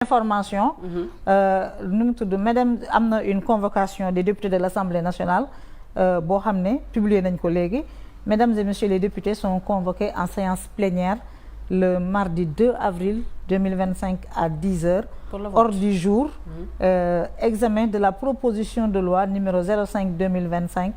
information. nu mu tudd madame am na une convocation des députés de l'Assemblée nationale boo xam ne publié nañ ko léegi. Mesdames et messieurs les députés sont convoqués en séance plénière le mardi 2 avril 2025 à 10h. Ordre du jour, examen de la proposition de loi numéro 05/2025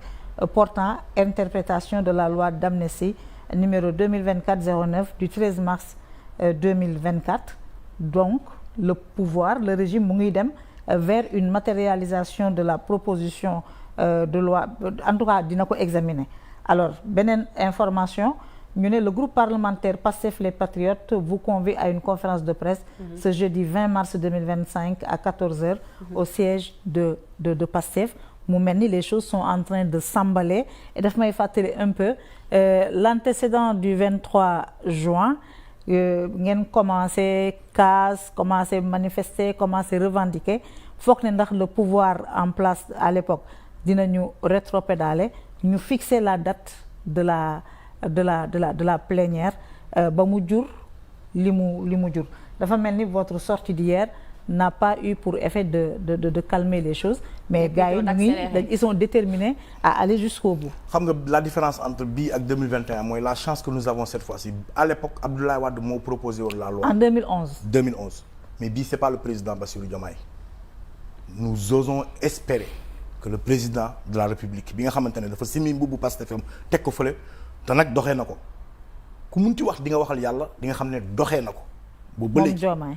portant interprétation de la loi d'amnistie numéro 2024-09 du 13 mars 2024. Donc, le pouvoir, le régime mu ngi dem vers une matérialisation de la proposition de loi, en tout cas dina ko examiner. Alors, beneen information, ñu ne le groupe parlementaire Pastef les Patriotes vous convie à une conférence de presse ce jeudi 20 mars 2025 à 14h au siège de Pastef. Mu mel ni les choses sont en train de s'emballer et daf may fàttali un peu l'antécédent du 23 juin ngeen commencé casse, commencé manifester, commencé revendiquer foog ne ndax le pouvoir en place à l'époque dinañu rétropédaler ñu fixer la date de la plénière ba mu jur li mu jur dafa mel ni votre sortie d'hier n'a pas eu pour effet de calmer les choses mais gars yi ils sont déterminés à aller jusqu'au bout. Xam nga la différence entre bii ak 2021 mooy la chance que nous avons cette fois-ci. À l'époque Abdoulaye Wade moo proposé woon la loi en 2011 mais bii c'est pas le président Bassirou Diomaye. Nous osons espérer que le président de la République bi nga xamante ne dafa simi mbubbu Pastef teg ko fële te nag doxee na ko ku munti wax di nga waxal yàlla di nga xam ne doxee na ko. bu bële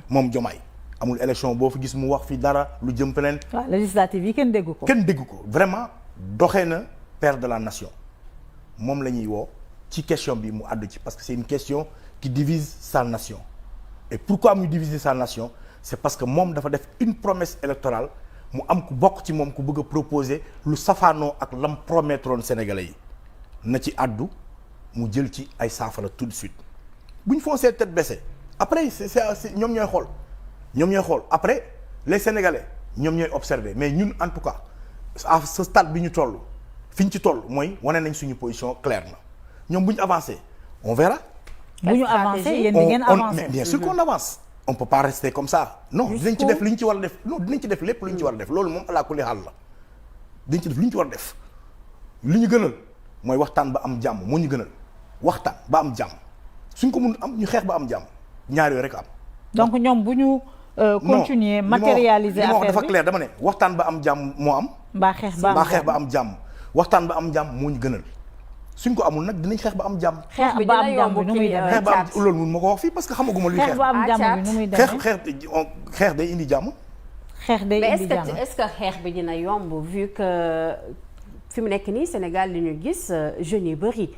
moom Diomaye amul élection boo fi gis mu wax fi dara lu jëm feneen. waaw législative yi kenn déggu ko. Vraiment doxee na père de la nation moom la ñuy woo ci question bi mu àddu ci parce que c'est une question qui divise sa nation. Et pourquoi mu diviser sa nation c'est parce que moom dafa def une promesse électorale. mu am ku bokk ci moom ku bëgg a proposer lu safaanoo ak lam promettroon Sénégalais yi na ci àddu mu jël ci ay saafara tout de suite bu ñu foncé tête baissée après c'est ñoom ñooy xool après les Sénégalais ñoom ñooy observer mais ñun en tout cas à ce stade bi ñu toll fi ñu ci toll mooy wane nañ suñu position claire na ñoom bu ñu avancé on verra. bu ñu avancé yéen di ngeen avancé mais bien sûr qu'on avance. On peut pas rester comme ça non dinañ ci def li ñu ci war a def non dinañ ci def lépp lu ñu ci war a def loolu moom alaa kulli xaal la dinañ ci def li ñu ci war a def li ñu gënal mooy waxtaan ba am jàmm moo ñu gënal waxtaan ba am jàmm suñ ko mun am ñu xeex ba am jàmm ñaar yooyu rek am. donc ñoom bu ñu continuer matérialiser affaire bi dafa clair dama ne waxtaan ba am jàmm moo am. mbaa xeex ba am jàmm waxtaan ba am jàmm moo ñu gënal. suñ ko amul nag dinañ xeex ba am jàmm. xeex ba am jàmm bi nu muy demee xeex ba am loolu mun ma ko wax fii parce que xamaguma luy xeex. xeex ba am jàmm bi nu muy demee xeex day indi jàmm. mais est-ce que xeex bi dina yomb vu que fi mu nekk nii Sénégal li ñu gis jeunes yu bëri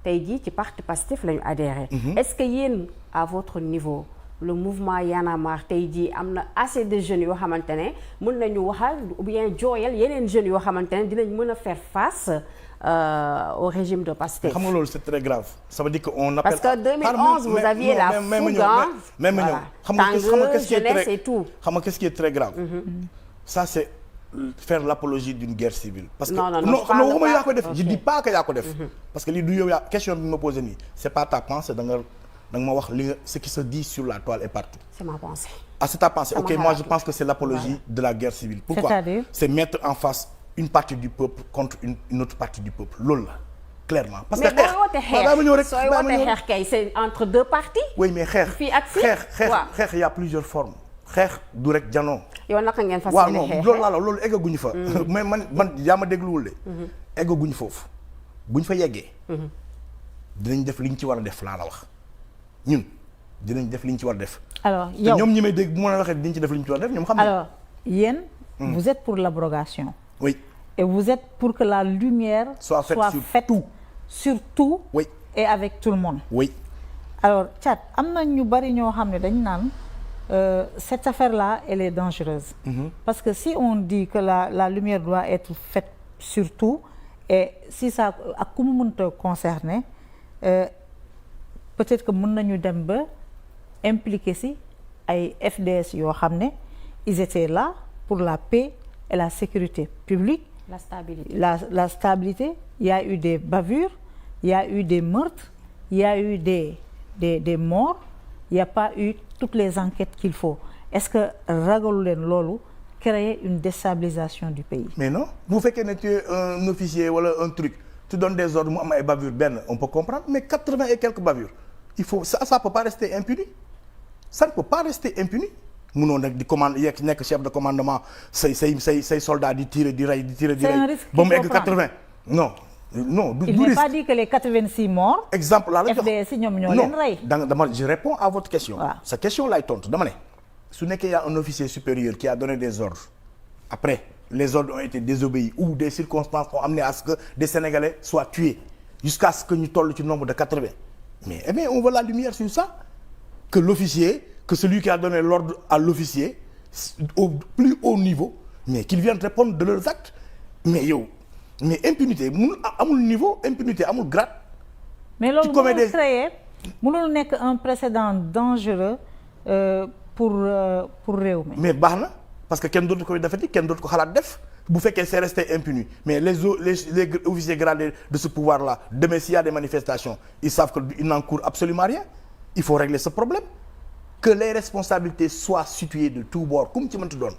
tey jii ci parti Pastef la ñu adhéré. Est-ce que yéen à votre niveau le mouvement Y'en a marre tey jii am na assez de jeunes yoo xamante ne mën nañu waxal ou bien jooyal yeneen jeunes yoo xamante ne dinañ mën a faire face. Au régime de Pastef. Xam nga loolu c'est très grave. Ça veut dire que on appelle. Parce que 2011 vous aviez la fougue mais ma ñëw xam nga qu'est-ce qui est très grave. Ça c'est faire l'apologie d'une guerre civile. Parce que non waxuma yaa ko def. Je dis pas que yaa ko def. Parce que lii du yow yaa question bi ma posé nii c'est pas ta pensée da nga ma wax li nga ce qui se dit sur la toile et partout. C'est ma pensée. Ah c'est ta pensée. OK, moi je pense que c'est l'apologie de la guerre civile. Pourquoi? C'est mettre en face une partie du peuple contre une autre partie du peuple loolu la clairement. parce que sooy woote xeex kay c'est entre deux parties. oui mais xeex fii ak fii xeex y a plusieurs formes. xeex du rek janoo. yow naka ngeen fas yéene xeex loolu laa la loolu eggaguñu fa. mais man yaa ma dégluwul de. eggaguñu foofu buñ fa yeggee. dinañ def li ñu ci war a def laa la wax ñun dinañ def li ñu ci war a def. alors yow ñoom ñi may dégg bu ma la waxee dinañ ci def li ñu ci war a def ñoom xam nañ. alors yéen. vous êtes pour l'abrogation. Oui. Et vous êtes pour que la lumière soit faite sur tout. Oui. Et avec tout le monde. Oui. Alors Thiat am na ñu bari ñoo xam ne dañ naan cette affaire-là elle est dangereuse. Parce que si on dit que la lumière doit être faite sur tout et si ça ak ku mu mënta concerner peut-être que mën nañu dem ba impliquer si ay FDS yoo xam ne ils étaient là pour la paix et la sécurité publique. La stabilité. La stabilité. Il y a eu des bavures, il y a eu des meurtres, il y a eu des morts, il n'y a pas eu toutes les enquêtes qu'il faut. est-ce que ragalu leen loolu créer une déstabilisation du pays. mais non bu fekkee ne tu es un officier wala un truc tu donnes des ordres mu am ay bavures benn on peut comprendre mais 80 et quelques bavures il faut ça peut pas rester impuni ça ne peut pas rester impuni munoo nag di commande yegg nekk chef de commandement say soldats di tirer di rey di tirer di rey. c'est un risque ba mu egg 80 non. non du il n'est pas dit que les 86 morts. exemple laa la jox FDS ñoom ñoo leen rey. non dama je réponds à votre question. waaw sa question laay tontu dama ne. su nekkee y a un officier supérieur qui a donné des ordres après les ordres ont été désobéis ou des circonstances ont amené à ce que des Sénégalais soient tués jusqu'à ce que ñu toll ci nombre de 80 mais eh bien on veut la lumière sur ça que l'officier que celui qui a donné l'ordre à l'officier au plus haut niveau mais qu'ils viennent répondre de leurs actes mais yow mais impunité mënul amul niveau impunité amul grade. mais loolu mënul créer mënul nekk un précédent dangereux pour réew mi. mais baax na parce que kenn dootu koy defati kenn dootu ko xalaat def bu fekkee c'est resté impuni mais les officiers gradés de ce pouvoir là demain s'il y a des manifestations ils savent que ils n'encourent absolument rien il faut régler ce problème que les responsabilités soient situées de tous bords comme ci mënti doon.